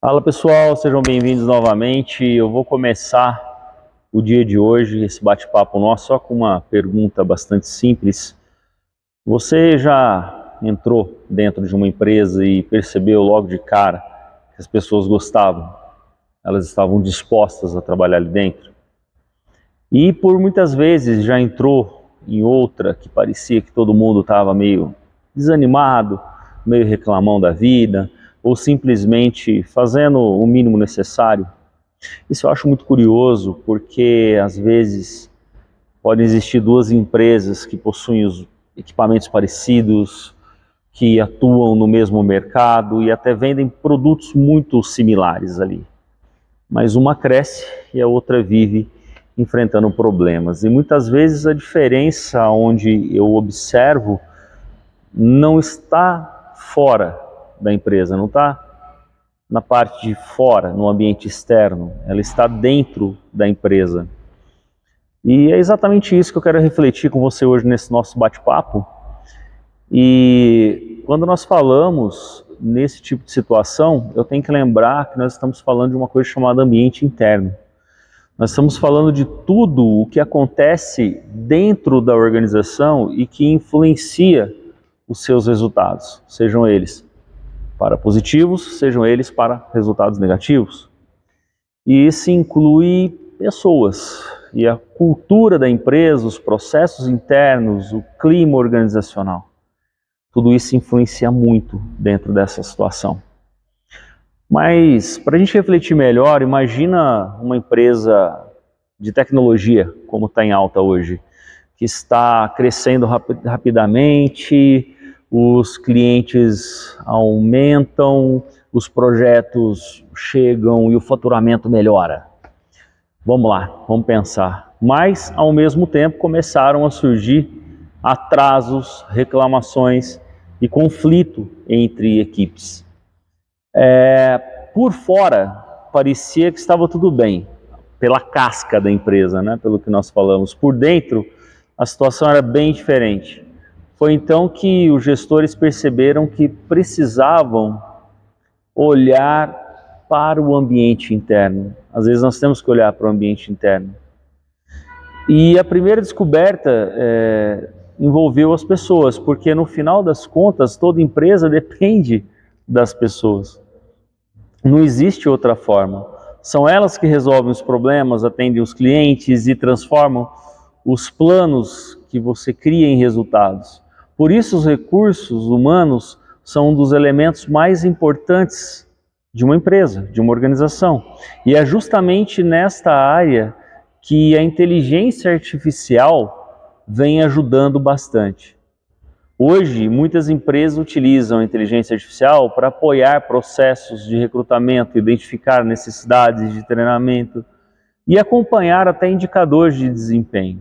Fala pessoal, sejam bem-vindos novamente. Eu vou começar o dia de hoje, esse bate-papo nosso, só com uma pergunta bastante simples. Você já entrou dentro de uma empresa e percebeu logo de cara que as pessoas gostavam, elas estavam dispostas a trabalhar ali dentro? E por muitas vezes já entrou em outra que parecia que todo mundo estava meio desanimado, meio reclamão da vida, ou simplesmente fazendo o mínimo necessário. Isso eu acho muito curioso, porque às vezes podem existir duas empresas que possuem os equipamentos parecidos, que atuam no mesmo mercado e até vendem produtos muito similares ali. Mas uma cresce e a outra vive enfrentando problemas. E muitas vezes a diferença onde eu observo não está fora da empresa, não está na parte de fora, no ambiente externo, ela está dentro da empresa. E é exatamente isso que eu quero refletir com você hoje nesse nosso bate-papo. E quando nós falamos nesse tipo de situação, eu tenho que lembrar que nós estamos falando de uma coisa chamada ambiente interno. Nós estamos falando de tudo o que acontece dentro da organização e que influencia os seus resultados, sejam eles para positivos, sejam eles para resultados negativos. E isso inclui pessoas e a cultura da empresa, os processos internos, o clima organizacional. Tudo isso influencia muito dentro dessa situação. Mas, para a gente refletir melhor, imagina uma empresa de tecnologia, como está em alta hoje, que está crescendo rapidamente, os clientes aumentam, os projetos chegam e o faturamento melhora. Vamos lá, vamos pensar. Mas, ao mesmo tempo, começaram a surgir atrasos, reclamações e conflito entre equipes. Por fora, parecia que estava tudo bem, pela casca da empresa, né? Pelo que nós falamos. Por dentro, a situação era bem diferente. Foi então que os gestores perceberam que precisavam olhar para o ambiente interno. Às vezes nós temos que olhar para o ambiente interno. E a primeira descoberta envolveu as pessoas, porque no final das contas, toda empresa depende das pessoas. Não existe outra forma. São elas que resolvem os problemas, atendem os clientes e transformam os planos que você cria em resultados. Por isso, os recursos humanos são um dos elementos mais importantes de uma empresa, de uma organização. E é justamente nesta área que a inteligência artificial vem ajudando bastante. Hoje, muitas empresas utilizam a inteligência artificial para apoiar processos de recrutamento, identificar necessidades de treinamento e acompanhar até indicadores de desempenho.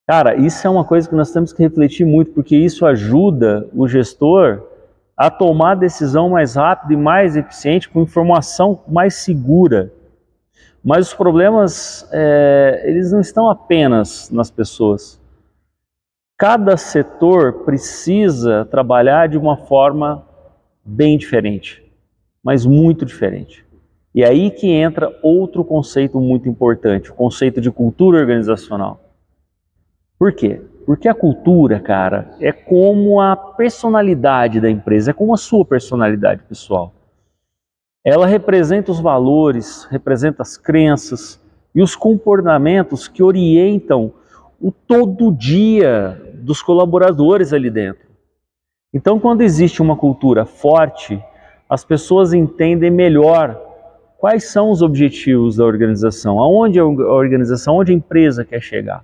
Cara, isso é uma coisa que nós temos que refletir muito, porque isso ajuda o gestor a tomar decisão mais rápida e mais eficiente, com informação mais segura. Mas os problemas, eles não estão apenas nas pessoas. Cada setor precisa trabalhar de uma forma bem diferente, mas muito diferente. E é aí que entra outro conceito muito importante, o conceito de cultura organizacional. Por quê? Porque a cultura, cara, é como a personalidade da empresa, é como a sua personalidade pessoal. Ela representa os valores, representa as crenças e os comportamentos que orientam o todo dia dos colaboradores ali dentro. Então, quando existe uma cultura forte, as pessoas entendem melhor quais são os objetivos da organização, aonde a organização, onde a empresa quer chegar.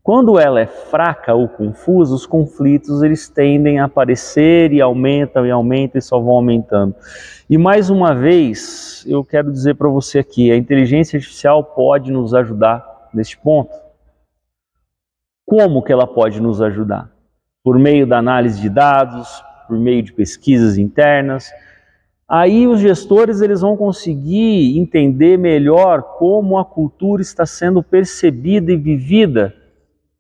Quando ela é fraca ou confusa, os conflitos eles tendem a aparecer e aumentam e só vão aumentando. E mais uma vez, eu quero dizer para você aqui, a inteligência artificial pode nos ajudar neste ponto. Como que ela pode nos ajudar? Por meio da análise de dados, por meio de pesquisas internas. Aí os gestores eles vão conseguir entender melhor como a cultura está sendo percebida e vivida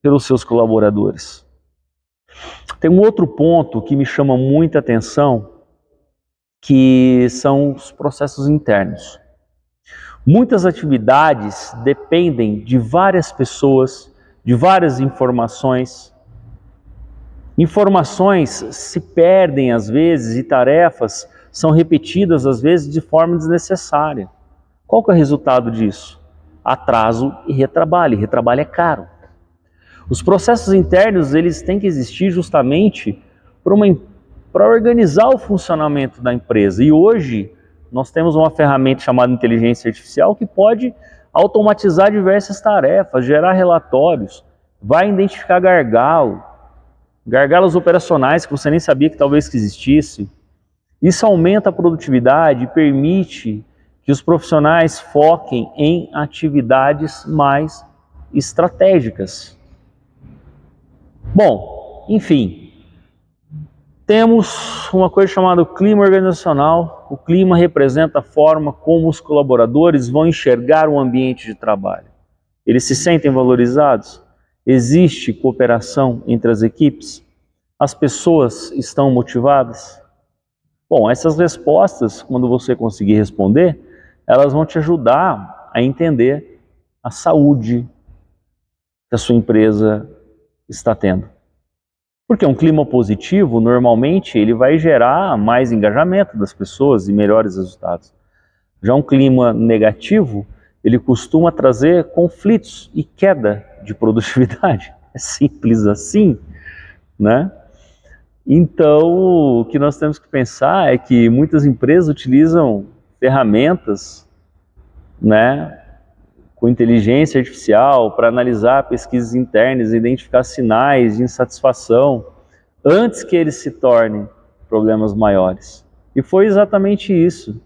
pelos seus colaboradores. Tem um outro ponto que me chama muita atenção, que são os processos internos. Muitas atividades dependem de várias pessoas, de várias informações. Informações se perdem às vezes e tarefas são repetidas às vezes de forma desnecessária. Qual que é o resultado disso? Atraso e retrabalho. Retrabalho é caro. Os processos internos, eles têm que existir justamente para organizar o funcionamento da empresa. E hoje nós temos uma ferramenta chamada inteligência artificial que pode automatizar diversas tarefas, gerar relatórios, vai identificar gargalos operacionais que você nem sabia que talvez existisse. Isso aumenta a produtividade e permite que os profissionais foquem em atividades mais estratégicas. Bom, enfim, temos uma coisa chamada clima organizacional. O clima representa a forma como os colaboradores vão enxergar o ambiente de trabalho. Eles se sentem valorizados? Existe cooperação entre as equipes? As pessoas estão motivadas? Bom, essas respostas, quando você conseguir responder, elas vão te ajudar a entender a saúde que a sua empresa está tendo. Porque um clima positivo, normalmente, ele vai gerar mais engajamento das pessoas e melhores resultados. Já um clima negativo, ele costuma trazer conflitos e queda de produtividade. É simples assim, né? Então, o que nós temos que pensar é que muitas empresas utilizam ferramentas, né, com inteligência artificial para analisar pesquisas internas, identificar sinais de insatisfação antes que eles se tornem problemas maiores. E foi exatamente isso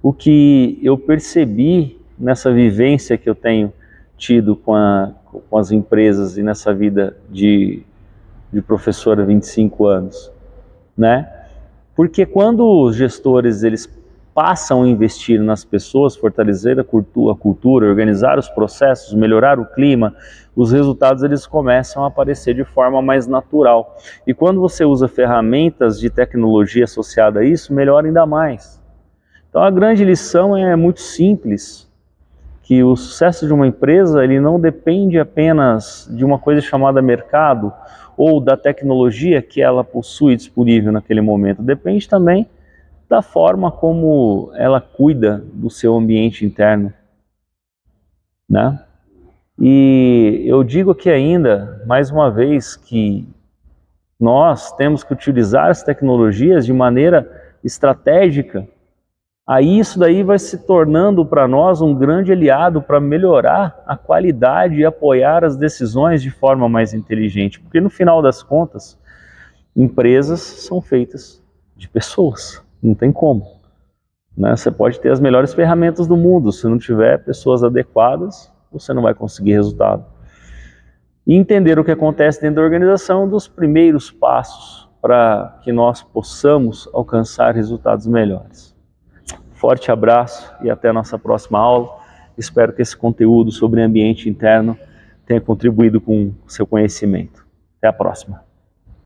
o que eu percebi nessa vivência que eu tenho tido com as empresas e nessa vida de professor há 25 anos, né? Porque quando os gestores eles passam a investir nas pessoas, fortalecer a cultura, organizar os processos, melhorar o clima, os resultados eles começam a aparecer de forma mais natural. E quando você usa ferramentas de tecnologia associada a isso, melhora ainda mais. Então a grande lição é muito simples, que o sucesso de uma empresa ele não depende apenas de uma coisa chamada mercado ou da tecnologia que ela possui disponível naquele momento. Depende também da forma como ela cuida do seu ambiente interno, né? E eu digo aqui ainda, mais uma vez, que nós temos que utilizar as tecnologias de maneira estratégica. Aí isso daí vai se tornando para nós um grande aliado para melhorar a qualidade e apoiar as decisões de forma mais inteligente. Porque no final das contas, empresas são feitas de pessoas, não tem como, né? Você pode ter as melhores ferramentas do mundo, se não tiver pessoas adequadas, você não vai conseguir resultado. E entender o que acontece dentro da organização é um dos primeiros passos para que nós possamos alcançar resultados melhores. Forte abraço e até a nossa próxima aula. Espero que esse conteúdo sobre ambiente interno tenha contribuído com o seu conhecimento. Até a próxima.